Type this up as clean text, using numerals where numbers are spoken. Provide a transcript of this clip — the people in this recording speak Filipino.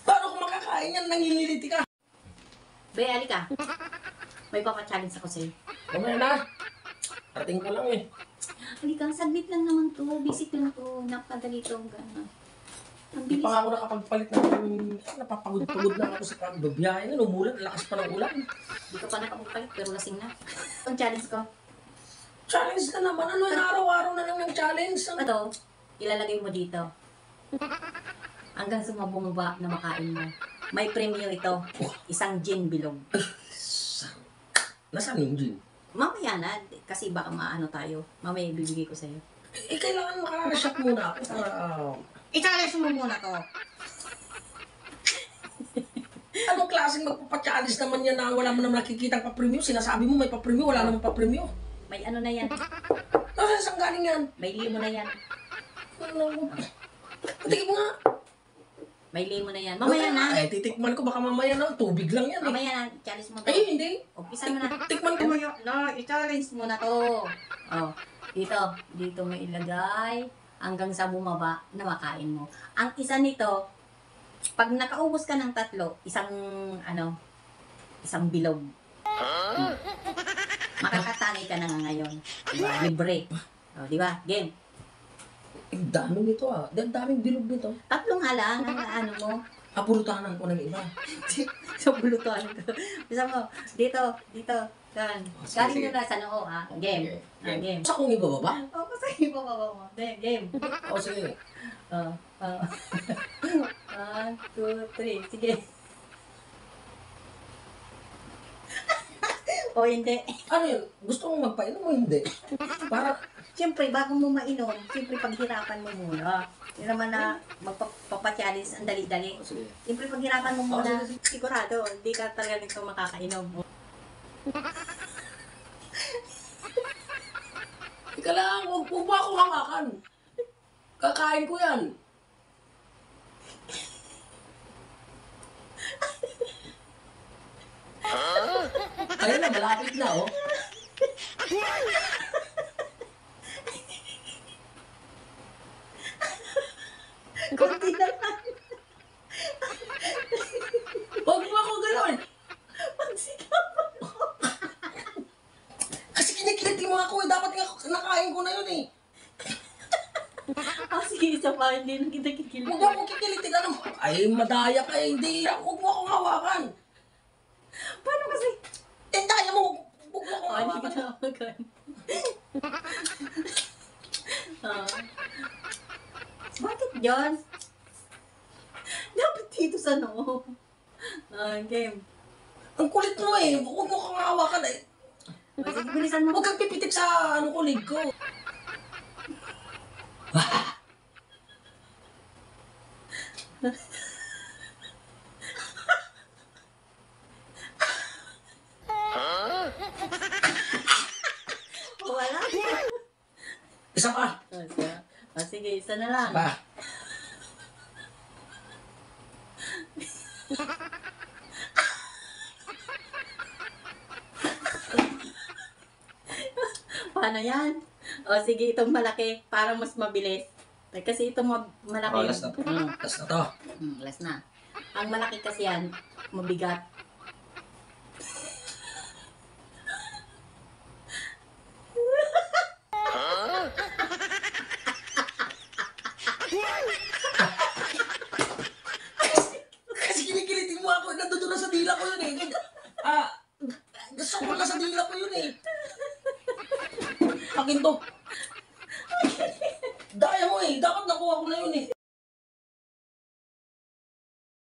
Paano kung makakain yan? Nangingiliti ka. Be, halika. May papa-challenge ako sa'yo. Mamaya na. Parating ko lang eh. Halika, saglit lang naman to. Basic lang to. Napadali to. Gano'n. Ang Hindi bilis. pa ako nakapagpalit ng napapagod-pagod na ako sa pagbabiyahe. Umulan, lakas pa ng ulan. Hindi ka pa nakapagpalit, pero lasing na. Ang challenge ko. Challenge na naman. Ano yung araw-araw na lang ng challenge? Ito, ilalagay mo dito. Hanggang sa mabumaba na makain mo. May premyo ito. Isang gin bilog. Nasaan yung gin? Mamaya na, kasi baka maano tayo. Mamaya bibigay ko sa'yo. Eh, kailangan makakashot muna ako para... I-challenge mo muna to. Anong klaseng magpapachallenge naman yan na wala mo naman nakikita pa-premyo? Sinasabi mo may pa-premyo, wala naman pa-premyo. May ano na yan. Nasaan saan galing yan? May limo na yan. Ano? Tingin mo nga. May limo na yan. Mamaya na. Eh, titikman ko baka mamaya na. Tubig lang yan eh. Mamaya na. Challenge mo to. Ay, hindi. Umpisa mo na. Tikman ko. No, i-challenge mo na to. Oh, dito. Dito mo ilagay hanggang sa bumaba na makain mo. Ang isa nito, pag nakaubos ka ng 3, isang bilog. Makakatangay ka na nga ngayon. Diba? Libre. Oh, di ba? Game. Ang dami nito ah. Ang daming bilog nito. 3 nga lang ang ano mo. Apurutanan ko ng iba. Sa bulutuan ko. Bisa mo, dito, kan. Galing nyo na sa noo, ha? Game. Ah, game. Sa kong ibababa? Oo, kasi ibababa mo. Game. O sige. 1, 2, 3. Sige. O hindi. Ano yun? Gusto mong magpainom o hindi? Para... Siyempre, bago mo mainom, siyempre paghirapan mo muna. Hindi naman na magpapachallenge ang dali-dali. Sige. Siyempre paghirapan mo muna. Sigurado, hindi ka talaga nito makakainom. Ika lang, huwag mo ako hawakan. Kakain ko yan. Ayun na, malapit na oh. Kunti na lang. Huwag mo ako gano'n. Magsikapan mo. Kasi kinikiliti mo ako eh. Dapat nga nakain ko na yun eh. Sige, isa pa, hindi na kita kikilig. Huwag mo akong kikiliti ka naman. Ay, madaya ka eh. Hindi. Huwag mo akong hawakan. Paano kasi? Eh, daya mo. Huwag mo akong Hindi hawakan. kita hawakan. Bakit John? Dapat dito sa noo. Game. Ang kulit mo eh. Huwag mo akong hawakan eh. Sige, bilisan mo. Huwag kang pipitik sa kulig ko. Wala. Isa pa. Sige, isa na lang. Pa. Paano yan? O sige, itong malaki para mas mabilis. Kasi itong malaki. Oh, last na to. Last na to. Last na. Ang malaki kasi yan, mabigat. Kasi kinikilitin mo ako. Nandun na sa dila ko yun eh. Gusto ko na sa dila ko yun eh. Akin to. Daya mo eh. Dapat nakuha ko na yun eh.